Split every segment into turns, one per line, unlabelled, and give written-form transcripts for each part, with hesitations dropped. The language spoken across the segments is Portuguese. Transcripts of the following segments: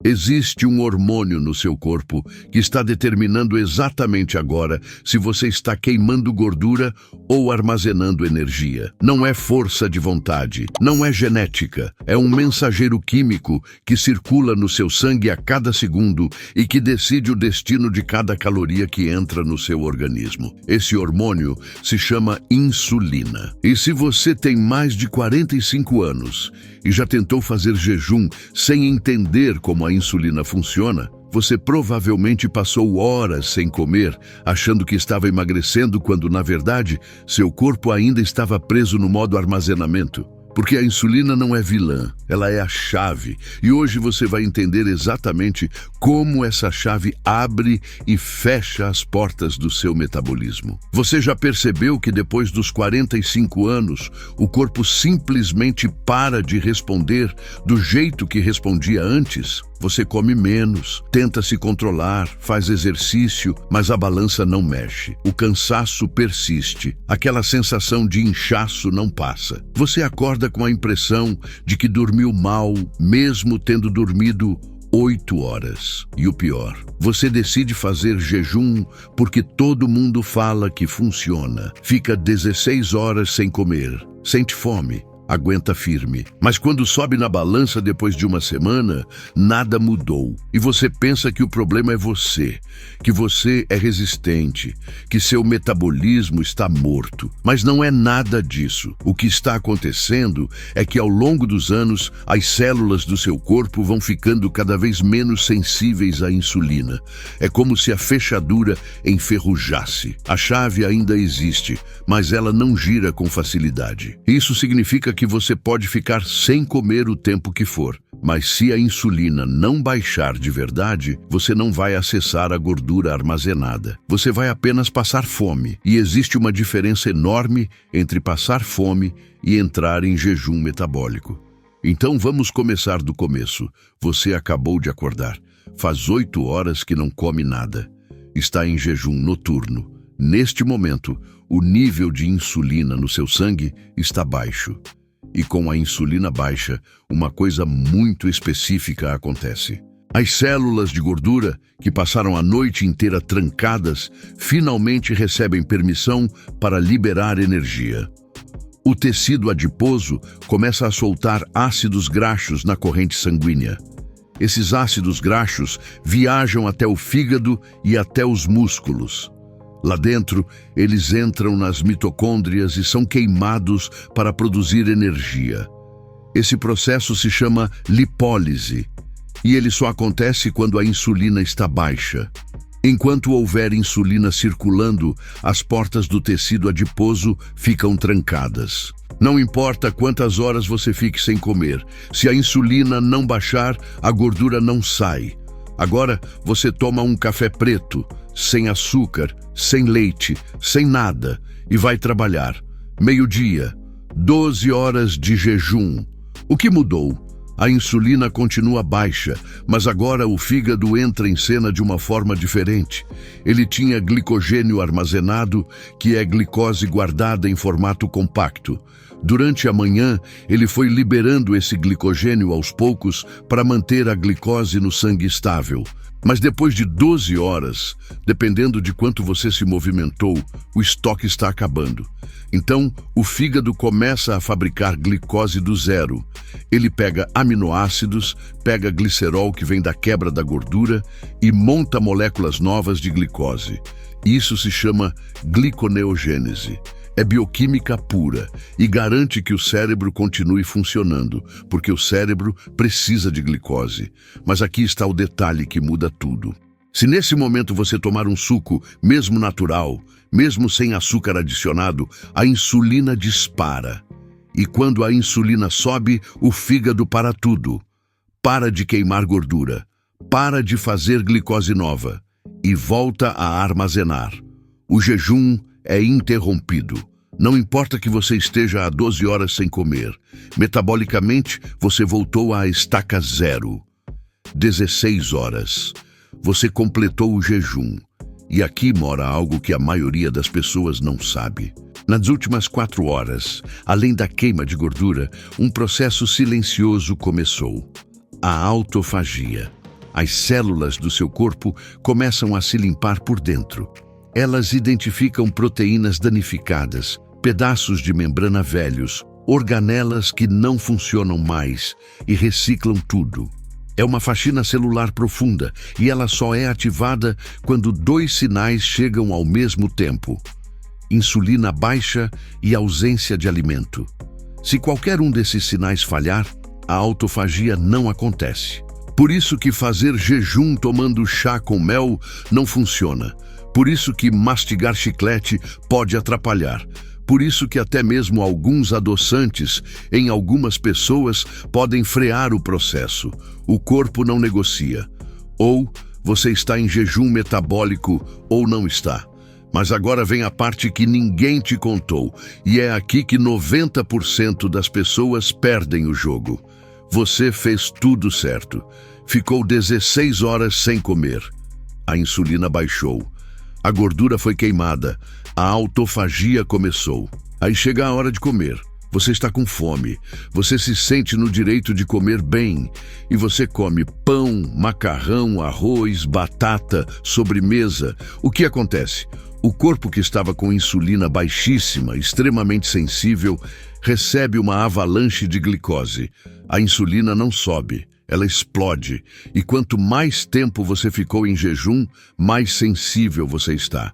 Existe um hormônio no seu corpo que está determinando exatamente agora se você está queimando gordura ou armazenando energia. Não é força de vontade, não é genética, é um mensageiro químico que circula no seu sangue a cada segundo e que decide o destino de cada caloria que entra no seu organismo. Esse hormônio se chama insulina. E se você tem mais de 45 anos e já tentou fazer jejum sem entender como a insulina funciona, você provavelmente passou horas sem comer, achando que estava emagrecendo quando, na verdade, seu corpo ainda estava preso no modo armazenamento. Porque a insulina não é vilã, ela é a chave. E hoje você vai entender exatamente como essa chave abre e fecha as portas do seu metabolismo. Você já percebeu que depois dos 45 anos, o corpo simplesmente para de responder do jeito que respondia antes? Você come menos, tenta se controlar, faz exercício, mas a balança não mexe. O cansaço persiste. Aquela sensação de inchaço não passa. Você acorda com a impressão de que dormiu mal, mesmo tendo dormido 8 horas. E o pior, você decide fazer jejum porque todo mundo fala que funciona. Fica 16 horas sem comer, sente fome, aguenta firme. Mas quando sobe na balança depois de uma semana, nada mudou. E você pensa que o problema é você, que você é resistente, que seu metabolismo está morto. Mas não é nada disso. O que está acontecendo é que ao longo dos anos, as células do seu corpo vão ficando cada vez menos sensíveis à insulina. É como se a fechadura enferrujasse. A chave ainda existe, mas ela não gira com facilidade. Isso significa que você pode ficar sem comer o tempo que for, mas se a insulina não baixar de verdade, você não vai acessar a gordura armazenada. Você vai apenas passar fome, e existe uma diferença enorme entre passar fome e entrar em jejum metabólico. Então vamos começar do começo. Você acabou de acordar. Faz 8 horas que não come nada. Está em jejum noturno. Neste momento, o nível de insulina no seu sangue está baixo. E com a insulina baixa, uma coisa muito específica acontece. As células de gordura, que passaram a noite inteira trancadas, finalmente recebem permissão para liberar energia. O tecido adiposo começa a soltar ácidos graxos na corrente sanguínea. Esses ácidos graxos viajam até o fígado e até os músculos. Lá dentro, eles entram nas mitocôndrias e são queimados para produzir energia. Esse processo se chama lipólise, e ele só acontece quando a insulina está baixa. Enquanto houver insulina circulando, as portas do tecido adiposo ficam trancadas. Não importa quantas horas você fique sem comer, se a insulina não baixar, a gordura não sai. Agora você toma um café preto, sem açúcar, sem leite, sem nada, e vai trabalhar. Meio-dia, 12 horas de jejum. O que mudou? A insulina continua baixa, mas agora o fígado entra em cena de uma forma diferente. Ele tinha glicogênio armazenado, que é glicose guardada em formato compacto. Durante a manhã, ele foi liberando esse glicogênio aos poucos para manter a glicose no sangue estável. Mas depois de 12 horas, dependendo de quanto você se movimentou, o estoque está acabando. Então, o fígado começa a fabricar glicose do zero. Ele pega aminoácidos, pega glicerol que vem da quebra da gordura e monta moléculas novas de glicose. Isso se chama gliconeogênese. É bioquímica pura e garante que o cérebro continue funcionando, porque o cérebro precisa de glicose. Mas aqui está o detalhe que muda tudo. Se nesse momento você tomar um suco, mesmo natural, mesmo sem açúcar adicionado, a insulina dispara. E quando a insulina sobe, o fígado para tudo. Para de queimar gordura, para de fazer glicose nova e volta a armazenar. O jejum é interrompido. Não importa que você esteja há 12 horas sem comer. Metabolicamente, você voltou à estaca zero. 16 horas. Você completou o jejum. E aqui mora algo que a maioria das pessoas não sabe. Nas últimas 4 horas, além da queima de gordura, um processo silencioso começou. A autofagia. As células do seu corpo começam a se limpar por dentro. Elas identificam proteínas danificadas, pedaços de membrana velhos, organelas que não funcionam mais e reciclam tudo. É uma faxina celular profunda e ela só é ativada quando dois sinais chegam ao mesmo tempo: insulina baixa e ausência de alimento. Se qualquer um desses sinais falhar, a autofagia não acontece. Por isso que fazer jejum tomando chá com mel não funciona. Por isso que mastigar chiclete pode atrapalhar. Por isso que até mesmo alguns adoçantes, em algumas pessoas, podem frear o processo. O corpo não negocia. Ou você está em jejum metabólico ou não está. Mas agora vem a parte que ninguém te contou, e é aqui que 90% das pessoas perdem o jogo. Você fez tudo certo. Ficou 16 horas sem comer. A insulina baixou. A gordura foi queimada. A autofagia começou. Aí chega a hora de comer. Você está com fome. Você se sente no direito de comer bem. E você come pão, macarrão, arroz, batata, sobremesa. O que acontece? O corpo que estava com insulina baixíssima, extremamente sensível, recebe uma avalanche de glicose. A insulina não sobe, ela explode. E quanto mais tempo você ficou em jejum, mais sensível você está.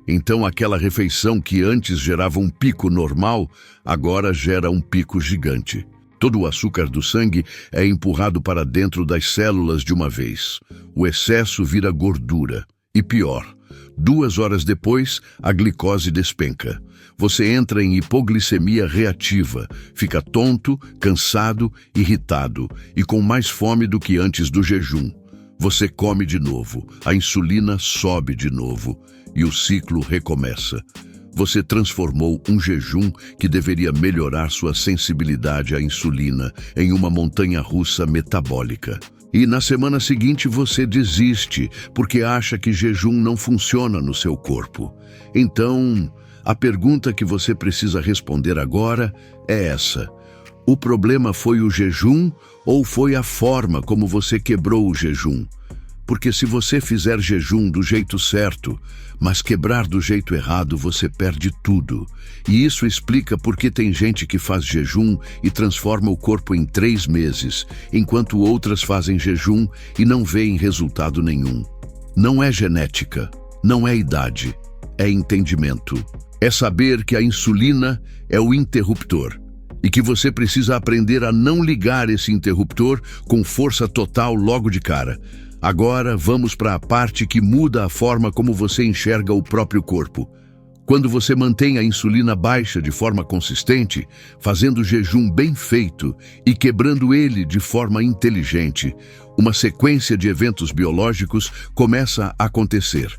Então aquela refeição que antes gerava um pico normal, agora gera um pico gigante. Todo o açúcar do sangue é empurrado para dentro das células de uma vez. O excesso vira gordura. E pior, 2 horas depois, a glicose despenca. Você entra em hipoglicemia reativa, fica tonto, cansado, irritado e com mais fome do que antes do jejum. Você come de novo, a insulina sobe de novo e o ciclo recomeça. Você transformou um jejum que deveria melhorar sua sensibilidade à insulina em uma montanha-russa metabólica. E na semana seguinte você desiste porque acha que jejum não funciona no seu corpo. Então, a pergunta que você precisa responder agora é essa: o problema foi o jejum ou foi a forma como você quebrou o jejum? Porque se você fizer jejum do jeito certo, mas quebrar do jeito errado, você perde tudo. E isso explica por que tem gente que faz jejum e transforma o corpo em 3 meses, enquanto outras fazem jejum e não veem resultado nenhum. Não é genética, não é idade, é entendimento. É saber que a insulina é o interruptor e que você precisa aprender a não ligar esse interruptor com força total logo de cara. Agora vamos para a parte que muda a forma como você enxerga o próprio corpo. Quando você mantém a insulina baixa de forma consistente, fazendo jejum bem feito e quebrando ele de forma inteligente, uma sequência de eventos biológicos começa a acontecer.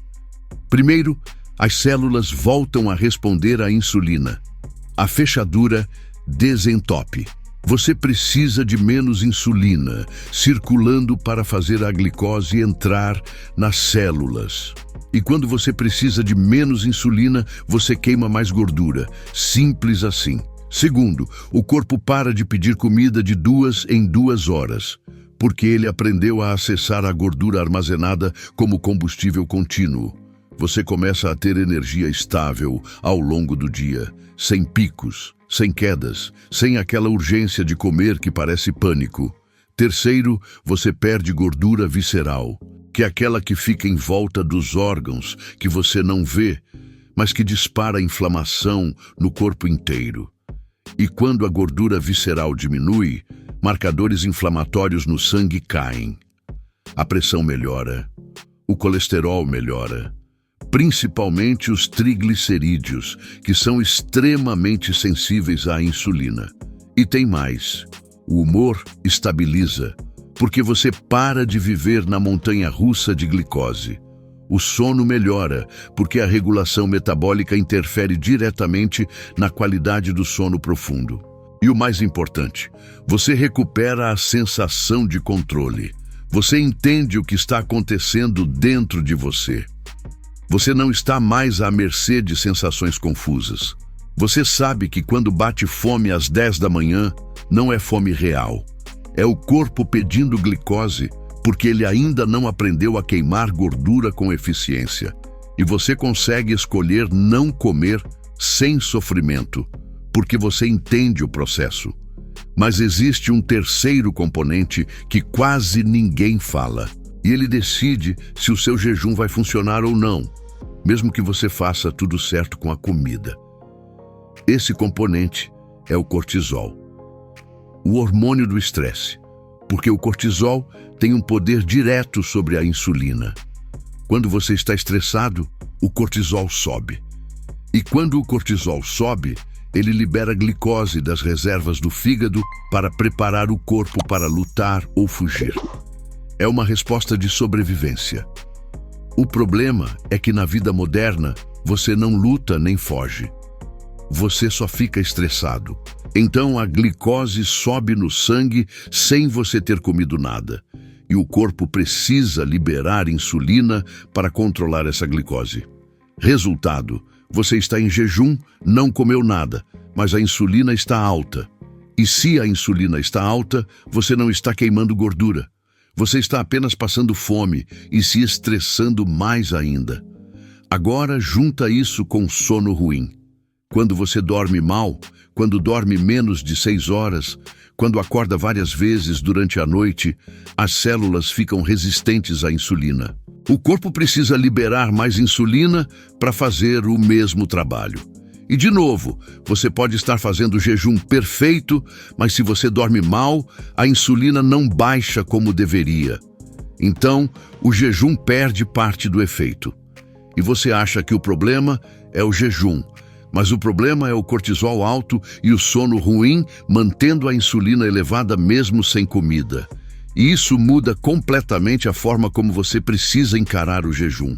Primeiro, as células voltam a responder à insulina. A fechadura desentope. Você precisa de menos insulina circulando para fazer a glicose entrar nas células. E quando você precisa de menos insulina, você queima mais gordura. Simples assim. Segundo, o corpo para de pedir comida de 2 em 2 horas, porque ele aprendeu a acessar a gordura armazenada como combustível contínuo. Você começa a ter energia estável ao longo do dia, sem picos, sem quedas, sem aquela urgência de comer que parece pânico. Terceiro, você perde gordura visceral, que é aquela que fica em volta dos órgãos, que você não vê, mas que dispara inflamação no corpo inteiro. E quando a gordura visceral diminui, marcadores inflamatórios no sangue caem. A pressão melhora, o colesterol melhora, principalmente os triglicerídeos, que são extremamente sensíveis à insulina. E tem mais, o humor estabiliza, porque você para de viver na montanha-russa de glicose. O sono melhora, porque a regulação metabólica interfere diretamente na qualidade do sono profundo. E o mais importante, você recupera a sensação de controle. Você entende o que está acontecendo dentro de você. Você não está mais à mercê de sensações confusas. Você sabe que quando bate fome às 10 da manhã, não é fome real. É o corpo pedindo glicose porque ele ainda não aprendeu a queimar gordura com eficiência. E você consegue escolher não comer sem sofrimento, porque você entende o processo. Mas existe um terceiro componente que quase ninguém fala. E ele decide se o seu jejum vai funcionar ou não, mesmo que você faça tudo certo com a comida. Esse componente é o cortisol, o hormônio do estresse, porque o cortisol tem um poder direto sobre a insulina. Quando você está estressado, o cortisol sobe. E quando o cortisol sobe, ele libera glicose das reservas do fígado para preparar o corpo para lutar ou fugir. É uma resposta de sobrevivência. O problema é que na vida moderna, você não luta nem foge. Você só fica estressado. Então a glicose sobe no sangue sem você ter comido nada. E o corpo precisa liberar insulina para controlar essa glicose. Resultado, você está em jejum, não comeu nada, mas a insulina está alta. E se a insulina está alta, você não está queimando gordura. Você está apenas passando fome e se estressando mais ainda. Agora junta isso com sono ruim. Quando você dorme mal, quando dorme menos de 6 horas, quando acorda várias vezes durante a noite, as células ficam resistentes à insulina. O corpo precisa liberar mais insulina para fazer o mesmo trabalho. E de novo, você pode estar fazendo o jejum perfeito, mas se você dorme mal, a insulina não baixa como deveria. Então, o jejum perde parte do efeito. E você acha que o problema é o jejum, mas o problema é o cortisol alto e o sono ruim, mantendo a insulina elevada mesmo sem comida. E isso muda completamente a forma como você precisa encarar o jejum.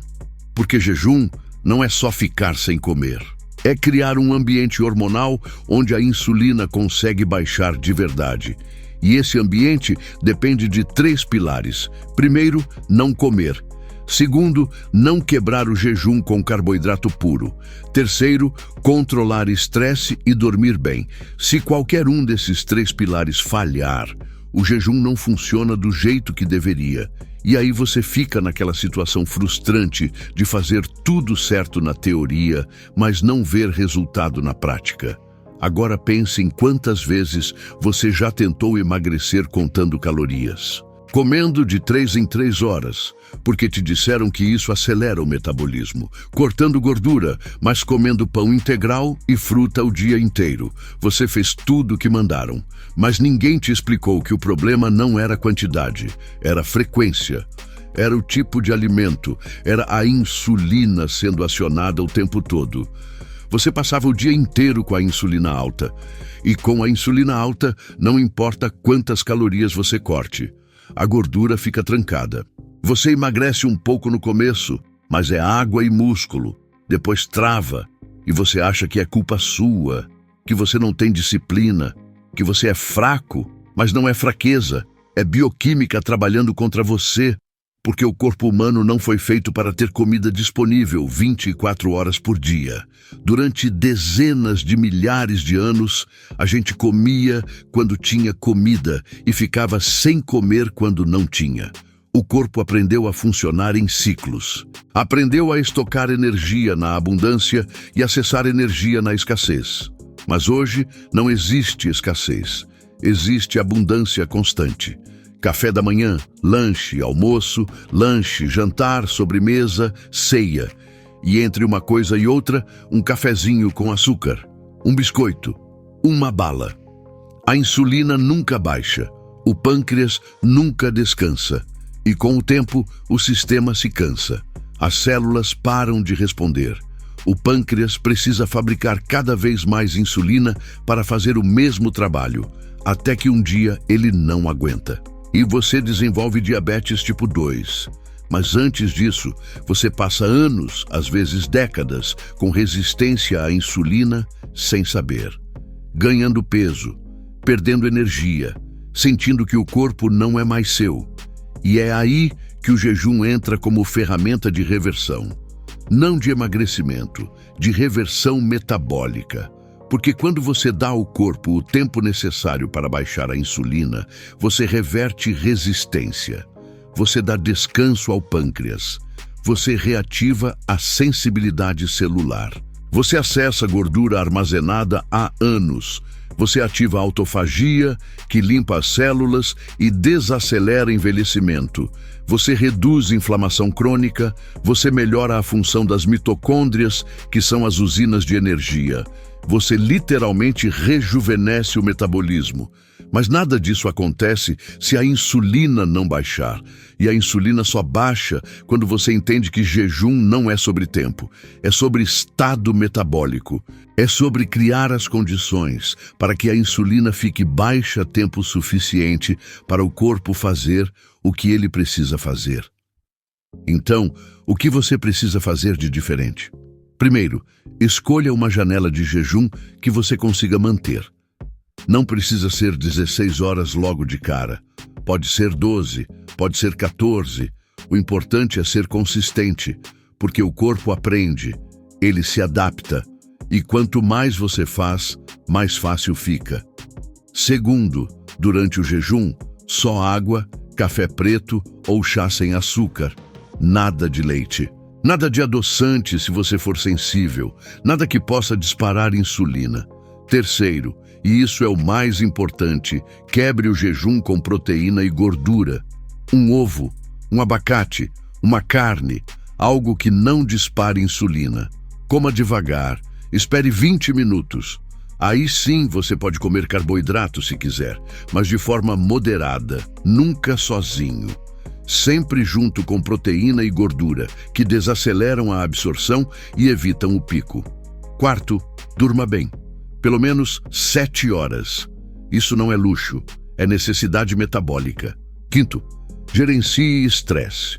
Porque jejum não é só ficar sem comer. É criar um ambiente hormonal onde a insulina consegue baixar de verdade. E esse ambiente depende de 3 pilares. Primeiro, não comer. Segundo, não quebrar o jejum com carboidrato puro. Terceiro, controlar estresse e dormir bem. Se qualquer um desses 3 pilares falhar, o jejum não funciona do jeito que deveria. E aí você fica naquela situação frustrante de fazer tudo certo na teoria, mas não ver resultado na prática. Agora pense em quantas vezes você já tentou emagrecer contando calorias. Comendo de 3 em 3 horas, porque te disseram que isso acelera o metabolismo. Cortando gordura, mas comendo pão integral e fruta o dia inteiro. Você fez tudo o que mandaram, mas ninguém te explicou que o problema não era a quantidade, era a frequência. Era o tipo de alimento, era a insulina sendo acionada o tempo todo. Você passava o dia inteiro com a insulina alta. E com a insulina alta, não importa quantas calorias você corte. A gordura fica trancada. Você emagrece um pouco no começo, mas é água e músculo. Depois trava e você acha que é culpa sua, que você não tem disciplina, que você é fraco, mas não é fraqueza. É bioquímica trabalhando contra você, porque o corpo humano não foi feito para ter comida disponível 24 horas por dia. Durante dezenas de milhares de anos, a gente comia quando tinha comida e ficava sem comer quando não tinha. O corpo aprendeu a funcionar em ciclos. Aprendeu a estocar energia na abundância e acessar energia na escassez. Mas hoje não existe escassez. Existe abundância constante. Café da manhã, lanche, almoço, lanche, jantar, sobremesa, ceia. E entre uma coisa e outra, um cafezinho com açúcar, um biscoito, uma bala. A insulina nunca baixa, o pâncreas nunca descansa. E com o tempo, o sistema se cansa. As células param de responder. O pâncreas precisa fabricar cada vez mais insulina para fazer o mesmo trabalho, até que um dia ele não aguenta. E você desenvolve diabetes tipo 2. Mas antes disso, você passa anos, às vezes décadas, com resistência à insulina sem saber. Ganhando peso, perdendo energia, sentindo que o corpo não é mais seu. E é aí que o jejum entra como ferramenta de reversão. Não de emagrecimento, de reversão metabólica. Porque quando você dá ao corpo o tempo necessário para baixar a insulina, você reverte resistência. Você dá descanso ao pâncreas. Você reativa a sensibilidade celular. Você acessa gordura armazenada há anos. Você ativa a autofagia, que limpa as células e desacelera envelhecimento. Você reduz inflamação crônica. Você melhora a função das mitocôndrias, que são as usinas de energia. Você literalmente rejuvenesce o metabolismo. Mas nada disso acontece se a insulina não baixar. E a insulina só baixa quando você entende que jejum não é sobre tempo, é sobre estado metabólico. É sobre criar as condições para que a insulina fique baixa tempo suficiente para o corpo fazer o que ele precisa fazer. Então, o que você precisa fazer de diferente? Primeiro, escolha uma janela de jejum que você consiga manter. Não precisa ser 16 horas logo de cara. Pode ser 12, pode ser 14. O importante é ser consistente, porque o corpo aprende, ele se adapta, e quanto mais você faz, mais fácil fica. Segundo, durante o jejum, só água, café preto ou chá sem açúcar. Nada de leite. Nada de adoçante se você for sensível. Nada que possa disparar insulina. Terceiro, e isso é o mais importante, quebre o jejum com proteína e gordura. Um ovo, um abacate, uma carne, algo que não dispare insulina. Coma devagar, espere 20 minutos. Aí sim você pode comer carboidrato se quiser, mas de forma moderada, nunca sozinho. Sempre junto com proteína e gordura, que desaceleram a absorção e evitam o pico. Quarto, durma bem. Pelo menos 7 horas. Isso não é luxo, é necessidade metabólica. Quinto, gerencie estresse.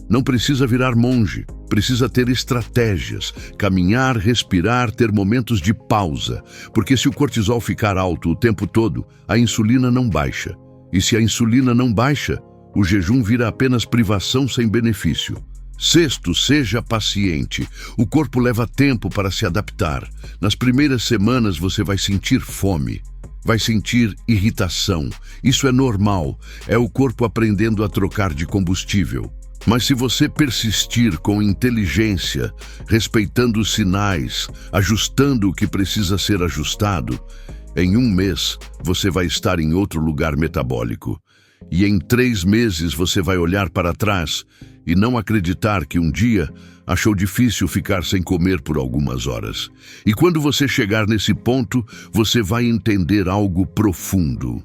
Não precisa virar monge, precisa ter estratégias, caminhar, respirar, ter momentos de pausa, porque se o cortisol ficar alto o tempo todo, a insulina não baixa. E se a insulina não baixa, o jejum vira apenas privação sem benefício. Sexto, seja paciente. O corpo leva tempo para se adaptar. Nas primeiras semanas você vai sentir fome, vai sentir irritação. Isso é normal, é o corpo aprendendo a trocar de combustível. Mas se você persistir com inteligência, respeitando os sinais, ajustando o que precisa ser ajustado, em 1 mês você vai estar em outro lugar metabólico. E em 3 meses você vai olhar para trás e não acreditar que um dia achou difícil ficar sem comer por algumas horas. E quando você chegar nesse ponto, você vai entender algo profundo.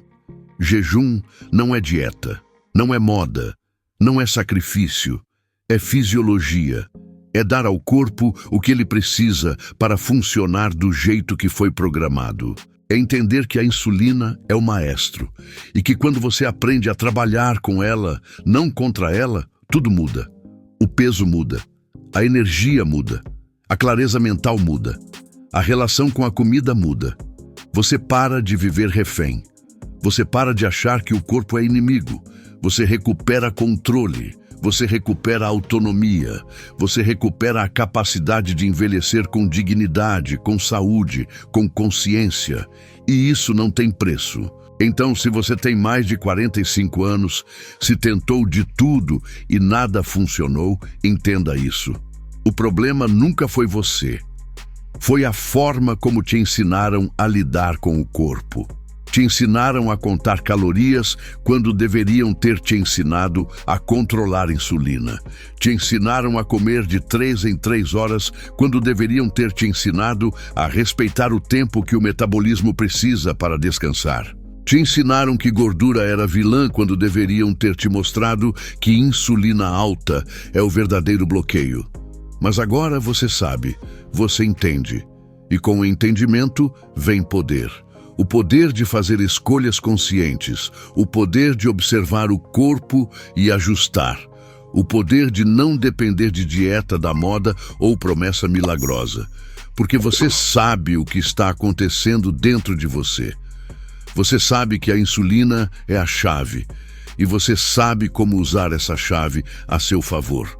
Jejum não é dieta, não é moda, não é sacrifício, é fisiologia. É dar ao corpo o que ele precisa para funcionar do jeito que foi programado. É entender que a insulina é o maestro e que quando você aprende a trabalhar com ela, não contra ela, tudo muda. O peso muda, a energia muda, a clareza mental muda, a relação com a comida muda. Você para de viver refém. Você para de achar que o corpo é inimigo. Você recupera controle. Você recupera a autonomia. Você recupera a capacidade de envelhecer com dignidade, com saúde, com consciência. E isso não tem preço. Então, se você tem mais de 45 anos, se tentou de tudo e nada funcionou, entenda isso. O problema nunca foi você. Foi a forma como te ensinaram a lidar com o corpo. Te ensinaram a contar calorias quando deveriam ter te ensinado a controlar a insulina. Te ensinaram a comer de 3 em 3 horas quando deveriam ter te ensinado a respeitar o tempo que o metabolismo precisa para descansar. Te ensinaram que gordura era vilã quando deveriam ter te mostrado que insulina alta é o verdadeiro bloqueio. Mas agora você sabe, você entende. E com o entendimento vem poder. O poder de fazer escolhas conscientes, o poder de observar o corpo e ajustar, o poder de não depender de dieta da moda ou promessa milagrosa, porque você sabe o que está acontecendo dentro de você. Você sabe que a insulina é a chave, e você sabe como usar essa chave a seu favor.